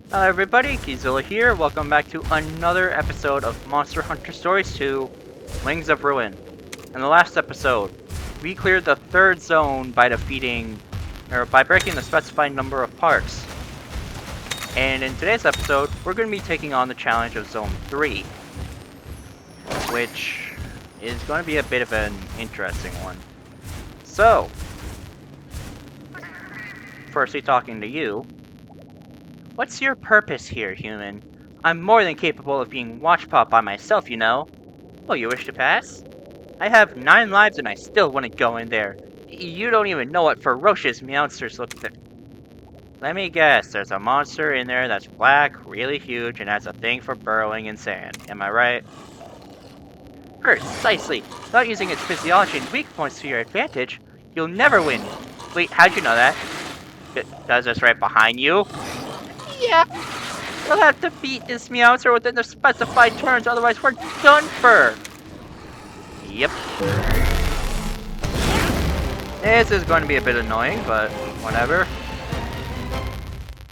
Hello everybody, Qzilla here. Welcome back to another episode of Monster Hunter Stories 2, Wings of Ruin. In the last episode, we cleared the third zone by by breaking the specified number of parts. And in today's episode, we're going to be taking on the challenge of Zone 3, which is going to be a bit of an interesting one. So, firstly talking to you. What's your purpose here, human? I'm more than capable of being watchpot by myself, you know. Oh, you wish to pass? I have 9 lives and I still wouldn't go in there. You don't even know what ferocious monsters look like. Let me guess, there's a monster in there that's black, really huge, and has a thing for burrowing in sand. Am I right? Precisely. Without using its physiology and weak points to your advantage, you'll never win. Wait, how'd you know that? Does this right behind you? Yeah, we'll have to beat this Meowser within the specified turns, otherwise we're done for! Yep. This is going to be a bit annoying, but whatever.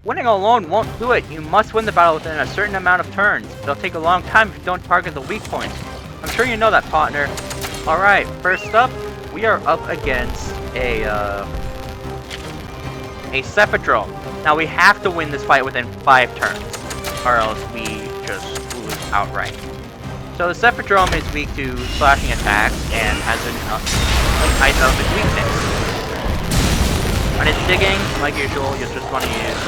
Winning alone won't do it. You must win the battle within a certain amount of turns. It'll take a long time if you don't target the weak points. I'm sure you know that, partner. Alright, first up, we are up against a Cephadrome. Now we have to win this fight within 5 turns, or else we just lose outright. So the Cephadrome is weak to slashing attacks and has an ice element weakness. When it's digging, like usual, you're just going to use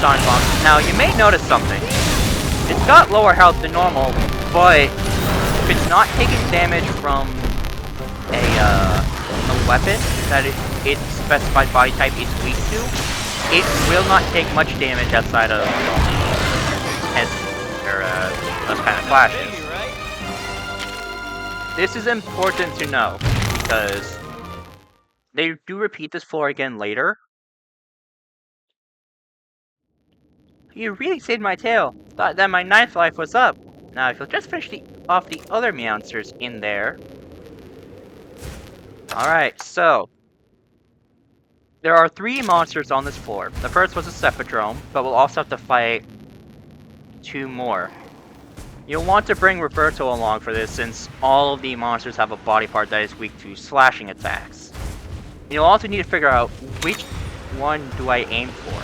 Sonic Bomb. Now you may notice something. It's got lower health than normal, but if it's not taking damage from a weapon that its specified body type is weak to, it will not take much damage outside of those kind of flashes. This is important to know, because they do repeat this floor again later. You really saved my tail. Thought that my 9th life was up. Now if you'll just finish off the other Meowsters in there. Alright, so there are 3 monsters on this floor. The first was a Cephadrome, but we'll also have to fight 2 more. You'll want to bring Roberto along for this, since all of the monsters have a body part that is weak to slashing attacks. You'll also need to figure out which one do I aim for.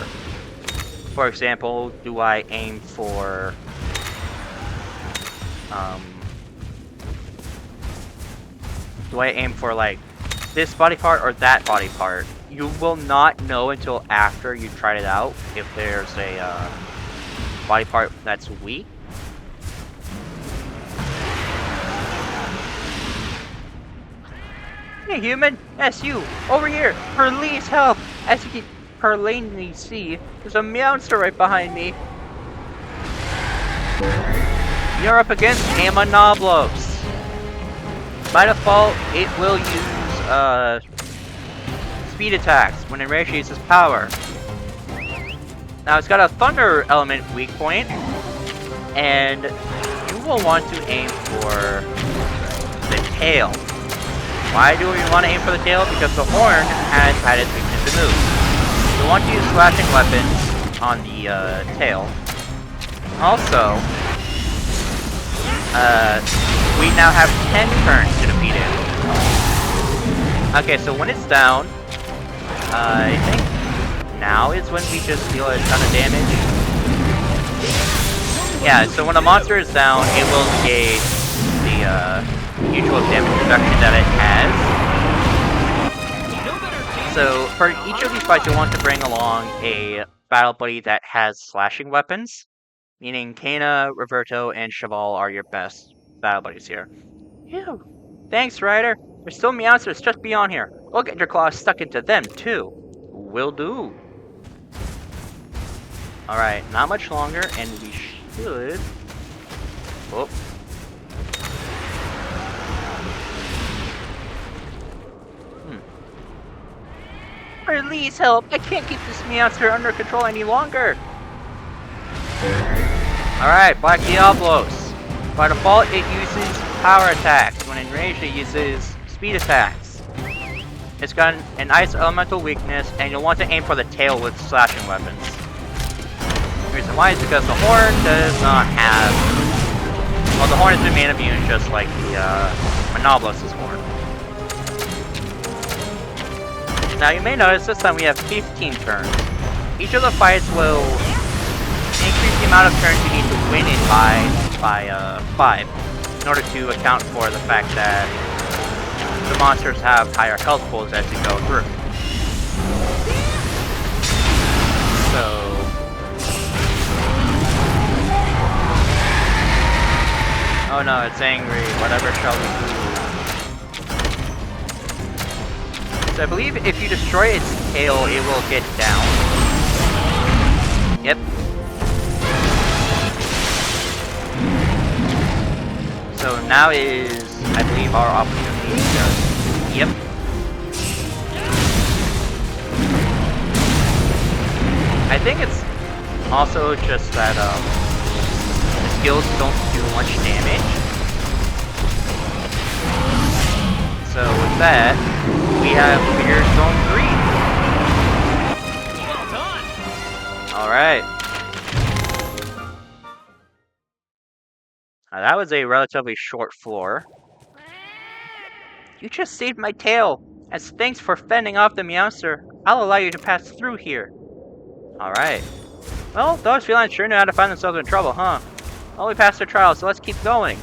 For example, do I aim for like this body part or that body part? You will not know until after you tried it out if there's a body part that's weak. Hey human, yes you, over here, please help! As you can plainly see, there's a Meowster right behind me. You're up against Amonoblos. By default, it will use speed attacks when enraged it uses power. Now it's got a thunder element weak point, and you will want to aim for the tail. Why do we want to aim for the tail? Because the horn has had its weakness removed. You'll want to use slashing weapons on the tail. Also, we now have 10 turns to defeat it. Okay, so when it's down, I think now is when we just deal a ton of damage. Yeah, so when a monster is down, it will negate the usual damage reduction that it has. So for each of these fights, you'll want to bring along a battle buddy that has slashing weapons, meaning Kana, Roberto, and Cheval are your best battle buddies here. Phew. Thanks, Ryder. There's still Meowsters just beyond here. We'll get your claws stuck into them, too. Will do. Alright, not much longer, and we should... Oh. Please help! I can't keep this Meowster under control any longer! Alright, Black Diablos. By default, it uses power attacks. When enraged, it uses speed attacks. It's got an ice elemental weakness, and you'll want to aim for the tail with slashing weapons. The reason why is because the horn does not have... Well, the horn has been made immune just like the Monobolos' horn. Now you may notice this time we have 15 turns. Each of the fights will increase the amount of turns you need to win it by 5, in order to account for the fact that the monsters have higher health pools as you go through. So... Oh no, it's angry. Whatever shall we do? So I believe if you destroy its tail, it will get down. Yep. So now is, I believe, our opportunity to just... Yep. I think it's also just that, the skills don't do much damage. So with that, we have cleared Zone 3. Well done! Alright. Now that was a relatively short floor. You just saved my tail! As thanks for fending off the Meowster, I'll allow you to pass through here. Alright. Well, those felines sure know how to find themselves in trouble, huh? Well, we passed our trial, so let's keep going.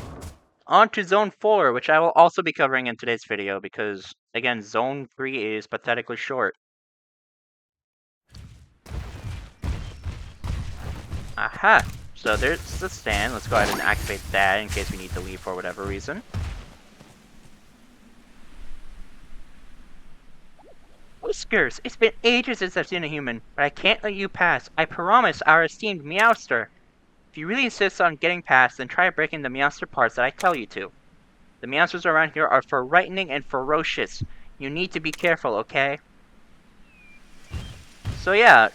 On to Zone 4, which I will also be covering in today's video, because, again, Zone 3 is pathetically short. Aha! So there's the stand. Let's go ahead and activate that in case we need to leave for whatever reason. Whiskers! It's been ages since I've seen a human, but I can't let you pass. I promise our esteemed Meowster. If you really insist on getting past, then try breaking the Meowster parts that I tell you to. The Meowsters around here are frightening and ferocious. You need to be careful, okay? So yeah,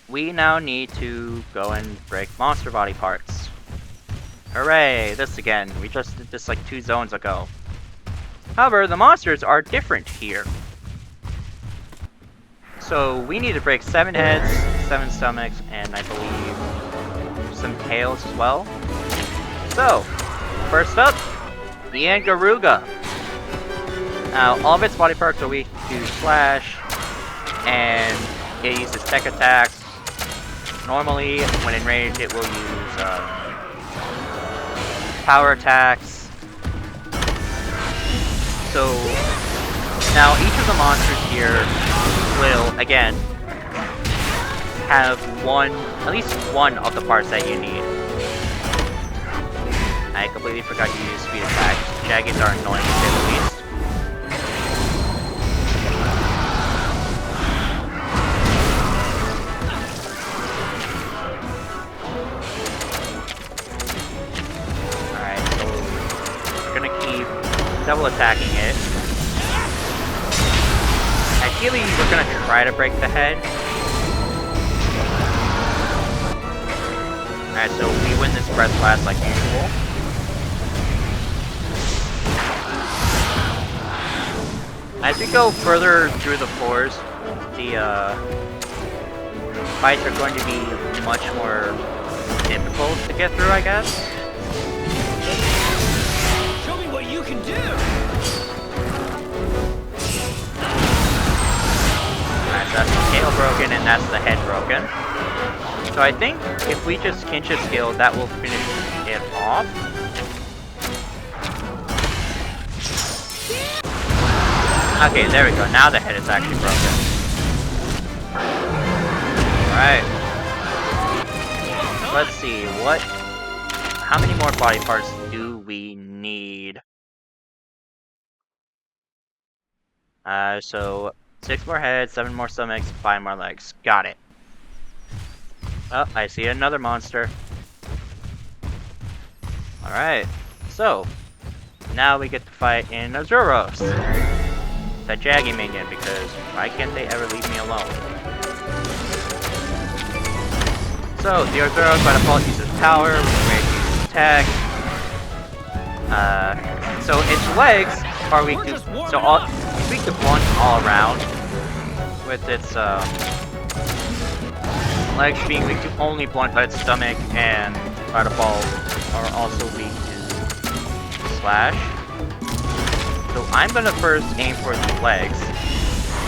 we now need to go and break monster body parts. Hooray, this again. We just did this like 2 zones ago. However, the monsters are different here. So we need to break 7 heads, 7 stomachs, and I believe some tails as well. So, first up, the Angaruga. Now, all of its body parts are weak to slash, and it uses tech attacks. Normally, when enraged, it will use power attacks. So, now each of the monsters here will, again, have at least one of the parts that you need. I completely forgot to use speed attacks. Jaggies are annoying to say the least. Alright, so we're gonna keep double attacking it. Ideally, we're gonna try to break the head. Alright, so we win this breath blast like usual. As we go further through the floors, the fights are going to be much more difficult to get through, I guess. Show me what you can do! Alright, so that's the tail broken and that's the head broken. So I think if we just kinship skill, that will finish it off. Okay, there we go. Now the head is actually broken. Alright. Let's see, how many more body parts do we need? So 6 more heads, 7 more stomachs, 5 more legs. Got it. Oh, I see another monster. Alright, so now we get to fight in Azuros. The Jaggy minion, because why can't they ever leave me alone? So, the Azuros by default uses power, which uses attack. So its legs are weak to, it's weak to blunt all around with its legs being weak to only blunt by its stomach, and by default are also weak to slash. So I'm gonna first aim for the legs.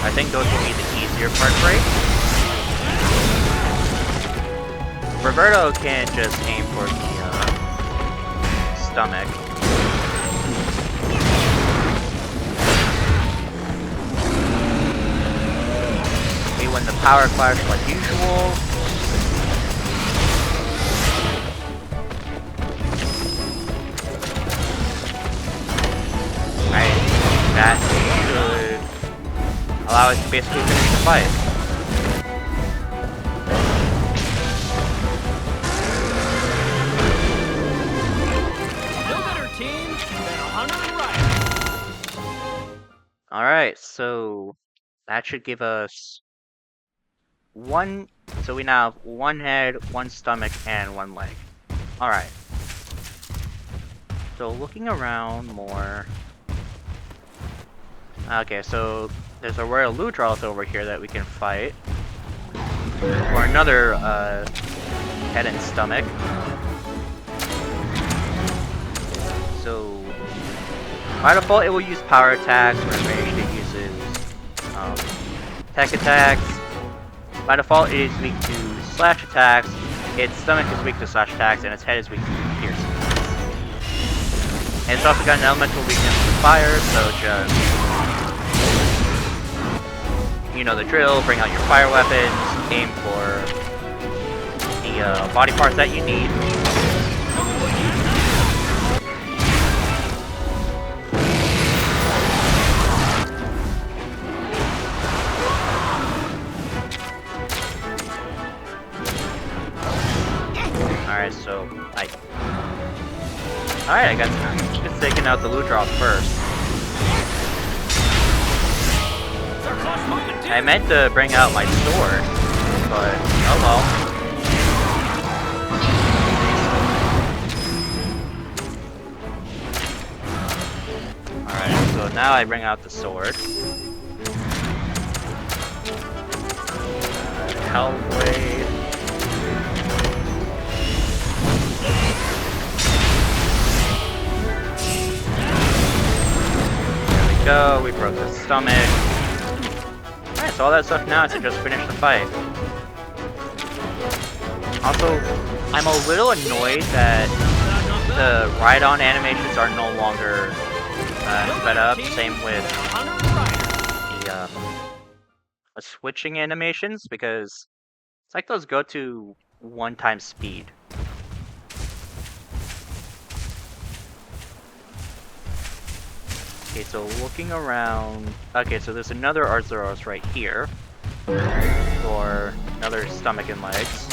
I think those will be the easier part break. Roberto can just aim for the stomach. We win the power clash like usual. Alright, that should allow us to basically finish the fight. No better team than a hunter and rider. Alright, so that should give us one. So we now have one head, one stomach, and one leg. Alright. So looking around more. Okay, so there's a royal Ludroth over here that we can fight. Or another head and stomach. So by default it will use power attacks, where ranged it uses tech attacks. By default it is weak to slash attacks, its stomach is weak to slash attacks, and its head is weak to piercing. And it's also got an elemental weakness to fire, so just, you know the drill, bring out your fire weapons, aim for the body parts that you need. Alright, so Alright, I got just taking out the Ludroth first. I meant to bring out my sword, but oh well. Alright, so now I bring out the sword. Hellblade. Go, we broke the stomach. Alright, so all that stuff now is to just finish the fight. Also, I'm a little annoyed that the ride-on animations are no longer sped up. Same with the switching animations, because it's like those go to 1x speed. Okay, so looking around. Okay, so there's another Arzuros right here. Or another stomach and legs.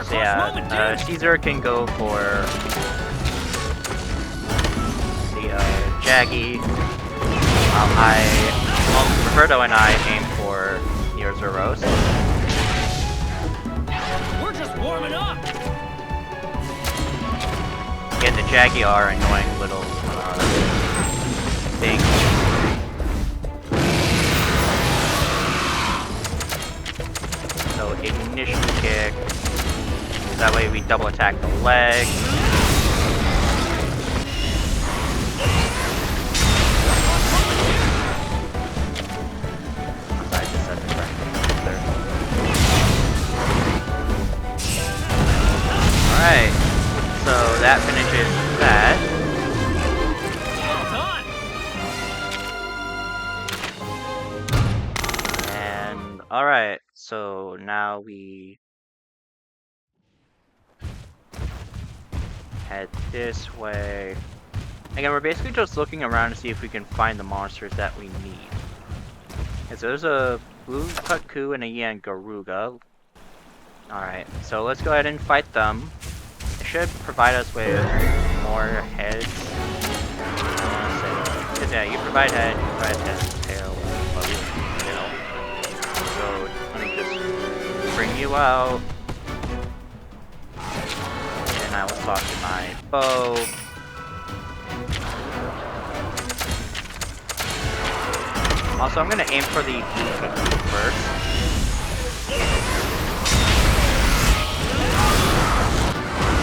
So yeah, Caesar can go for the Jaggy. Roberto and I aim for the Arzuros. We're just warming up. Again, the Jaggy are annoying little things. So ignition kick. That way we double attack the leg. Alright, so that finishes that. And alright, so now we head this way. Again, we're basically just looking around to see if we can find the monsters that we need. Okay, so there's a blue Kutku and a Yan Garuga. Alright, so let's go ahead and fight them. It should provide us with more heads. I want to say, yeah, you provide head, you provide head, tail, tail. So let me just bring you out. swap to my bow. Also, I'm gonna aim for the blue first.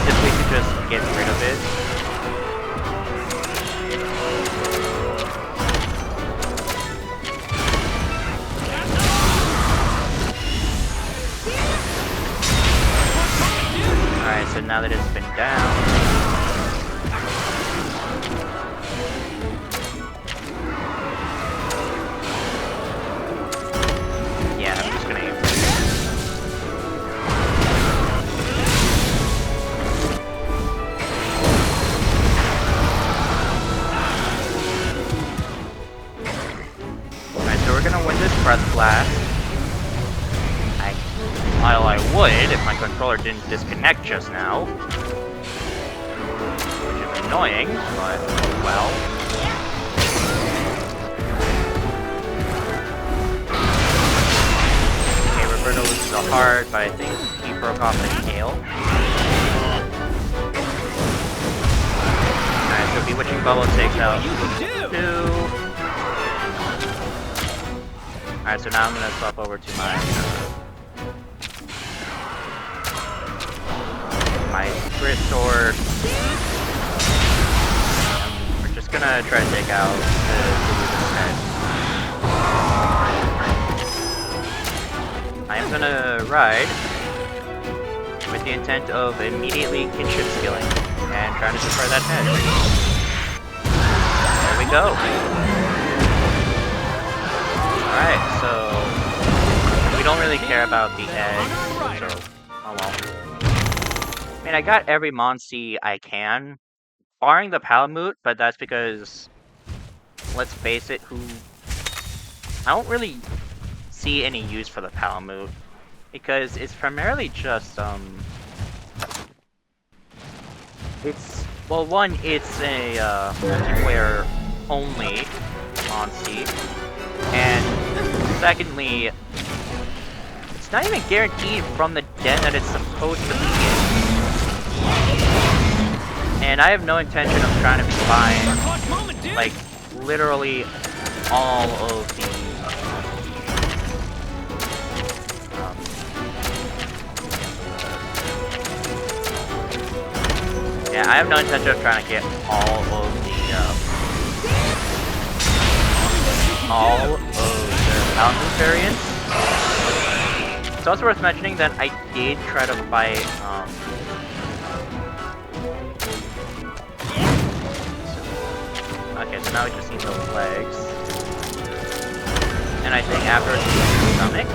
If we could just get rid of it. Alright, so now that it's been down. Yeah, I'm just gonna aim for it. Alright, so we're gonna win this breath blast. While I would if my controller didn't disconnect just now. Which is annoying, but well. Okay, Roberto loses a heart, but I think he broke off the tail. Alright, so Bewitching Bubble takes out 2. Alright, so now I'm gonna swap over to my Spirit Sword. And we're just gonna try to take out the head. I am gonna ride with the intent of immediately kinship skilling and trying to destroy that head. There we go. Alright, so we don't really care about the head, so oh well. I mean, I got every Monstie I can, barring the Palamute, but that's because, let's face it, I don't really see any use for the Palamute, because it's primarily just, well, one, it's a, multiplayer only Monstie, and secondly, it's not even guaranteed from the den that it's supposed to be in. And I have no intention of trying to be buying, like, literally all of the, yeah, I have no intention of trying to get all of the Palamute variants. It's also worth mentioning that I did try to fight, okay, so now we just need those legs. And I think afterwards we need the stomach.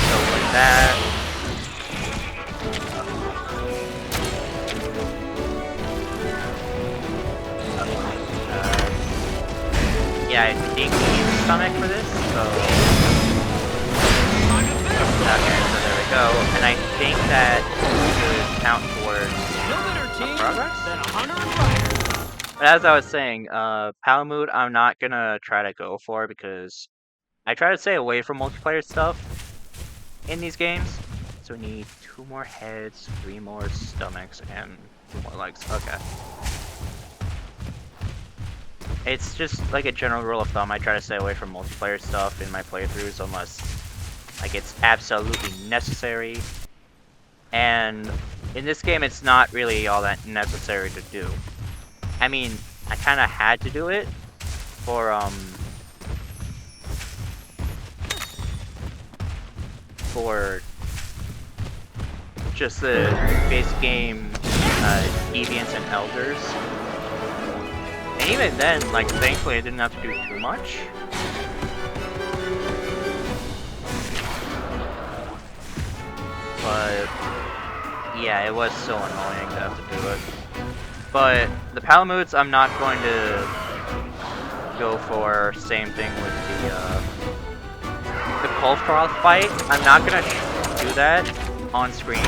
So with that. Yeah, I think we need the stomach for this, so... Okay, so there we go. And I think that should count towards progress? But as I was saying, Palamute I'm not gonna try to go for because I try to stay away from multiplayer stuff in these games. So we need 2 more heads, 3 more stomachs, and 2 more legs. Okay. It's just like a general rule of thumb, I try to stay away from multiplayer stuff in my playthroughs unless like it's absolutely necessary. And in this game it's not really all that necessary to do. I mean, I kinda had to do it for just the base game Deviants and Elders. And even then, like, thankfully I didn't have to do too much. But yeah, it was so annoying to have to do it. But the Palamutes I'm not going to go for. Same thing with the Kulfroth fight. I'm not gonna do that on screen.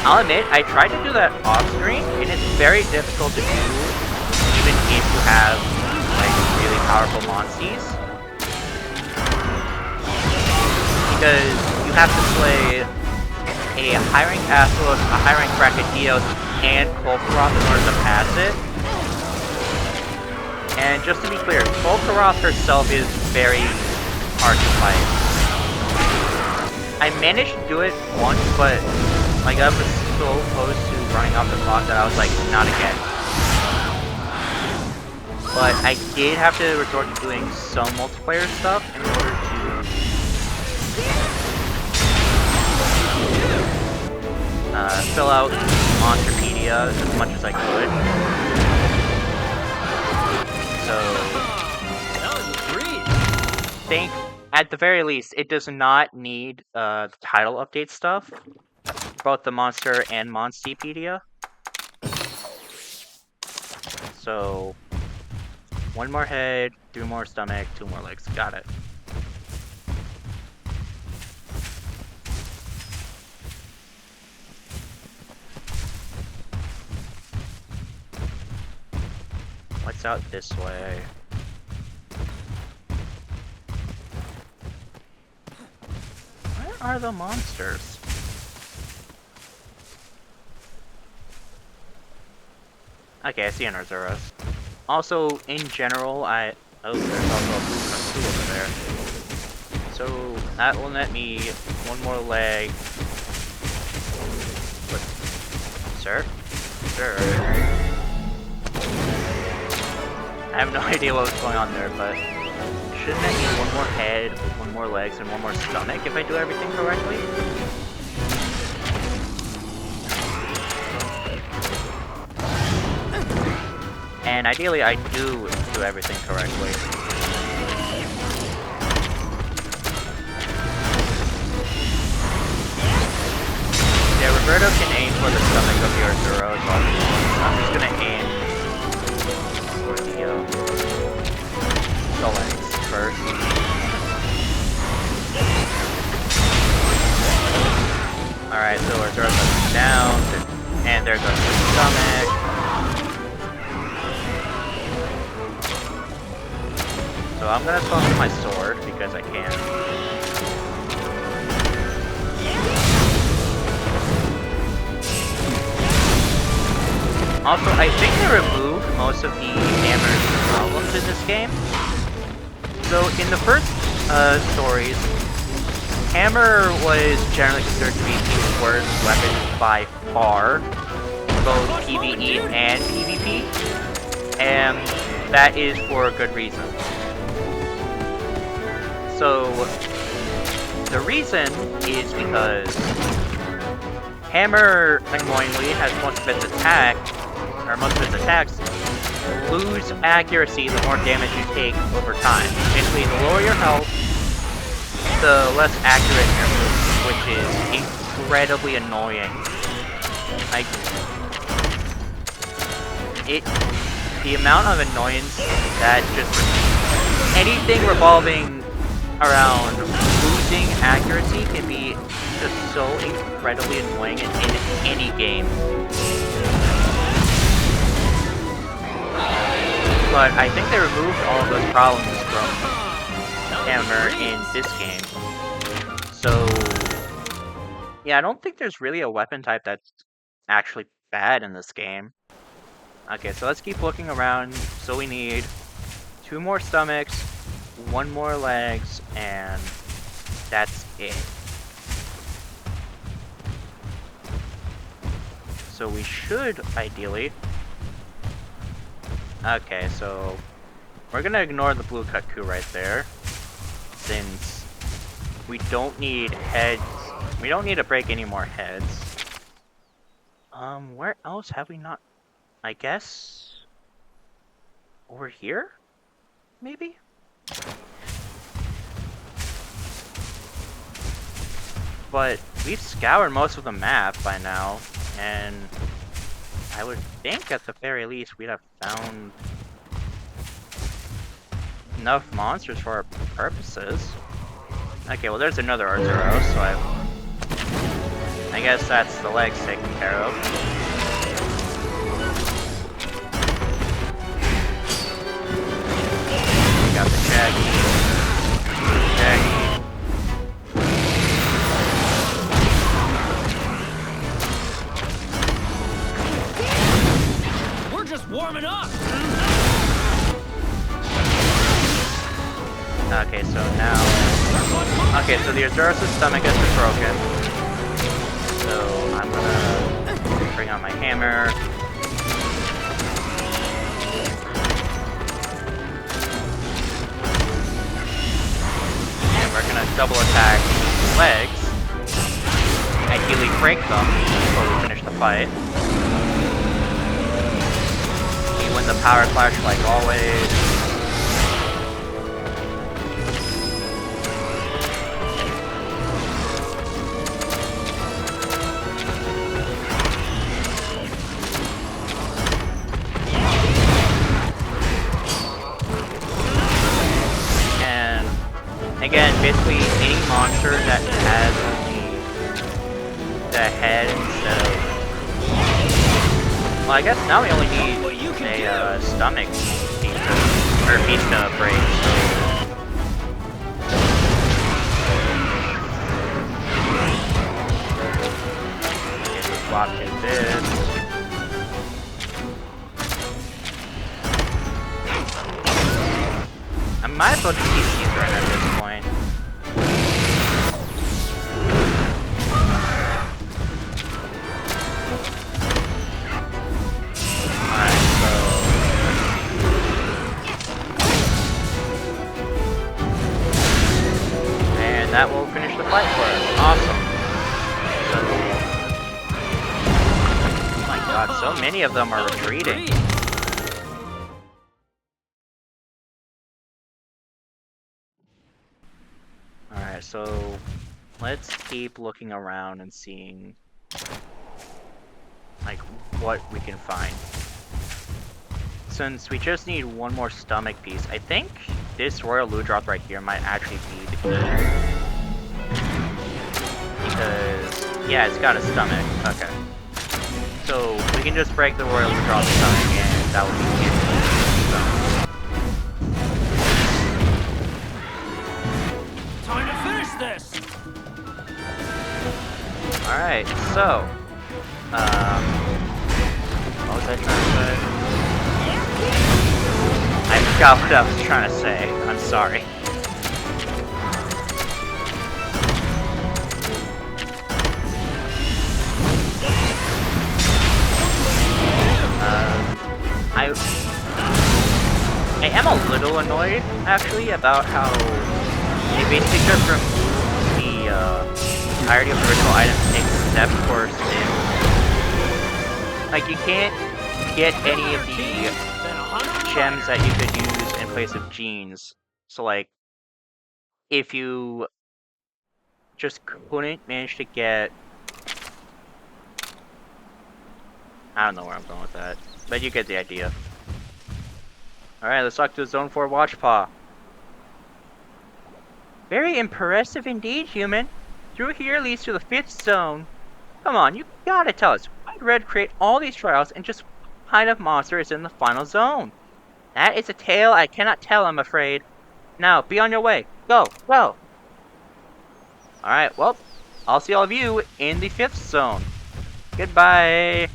I'll admit, I tried to do that off screen, and it's very difficult to do, even if you have, like, really powerful monsties. Because you have to play a high rank Astalos, a high rank Brachydios, and Kolkaroth in order to pass it. And just to be clear, Kolkaroth herself is very hard to fight. I managed to do it once, but like I was so close to running off the clock that I was like, not again. But I did have to resort to doing some multiplayer stuff in order to fill out Monsterpedia as much as I could. So, think at the very least, it does not need the title update stuff, both the Monster and Monstepedia. So, 1 more head, 3 more stomach, 2 more legs. Got it. What's out this way? Where are the monsters? Okay, I see an Arzuros. Also, in general, oh, there's also a blue over there. So, that will net me 1 more leg. What? Sir? Sir? I have no idea what was going on there, but shouldn't that mean 1 more head, 1 more legs, and 1 more stomach if I do everything correctly? And ideally, I do everything correctly. Yeah, Roberto can aim for the stomach of your Arzuros, so I'm just gonna aim for the legs first. Alright, so Arzuros goes down, and there goes the stomach. So I'm gonna swap to my sword because I can. Also, I think they removed most of the hammer's problems in this game. So in the first stories, hammer was generally considered to be the worst weapon by far, both PvE and PvP, and that is for a good reason. So, the reason is because hammer, annoyingly, has most of its attacks lose accuracy the more damage you take over time. Basically, the lower your health, the less accurate your moves, which is incredibly annoying. Like, the amount of annoyance that just anything revolving around losing accuracy can be just so incredibly annoying in any game. But I think they removed all of those problems from hammer in this game. So, yeah, I don't think there's really a weapon type that's actually bad in this game. Okay, so let's keep looking around. So we need 2 more stomachs, 1 more legs, and that's it. So we should, ideally... Okay, so we're gonna ignore the blue Cuckoo right there, since we don't need heads. We don't need to break any more heads. Where else have we not... I guess... over here? Maybe? But we've scoured most of the map by now, and I would think at the very least we'd have found enough monsters for our purposes. Okay, well there's another Arzuros, so I guess that's the legs taken care of. We got the Shaggy. Shaggy. We're just warming up. Okay, so now... Okay, so the Azura's stomach has been broken. So I'm gonna bring out my hammer. And we're gonna double attack legs. Ideally break them before we finish the fight. We win the power clash like always. Again, basically any monster that has only the head instead of... Well, I guess now we only need a stomach piece to break. Okay, so swap to this. I might as well just keep these right at this point. Alright, so... And that will finish the fight for us. Awesome. So... Oh my god, so many of them are retreating. Alright, so let's keep looking around and seeing like what we can find. Since we just need one more stomach piece, I think this Royal Ludroth right here might actually be the key. Because, yeah, it's got a stomach. Okay. So we can just break the Royal Ludroth stomach and that will be the key. This. Alright, so what was I trying to say? I forgot what I was trying to say. I'm sorry. I am a little annoyed actually about how they basically just removed the entirety of the original items except for Stim. Like, you can't get any of the gems that you could use in place of genes. So, like, if you just couldn't manage to get... I don't know where I'm going with that, but you get the idea. Alright, let's talk to the Zone 4 Watchpaw. Very impressive indeed, human. Through here leads to the 5th zone. Come on, you gotta tell us, why did Red create all these trials and just what kind of monster is in the final zone? That is a tale I cannot tell, I'm afraid. Now, be on your way. Go, go! Alright, well, I'll see all of you in the 5th zone. Goodbye!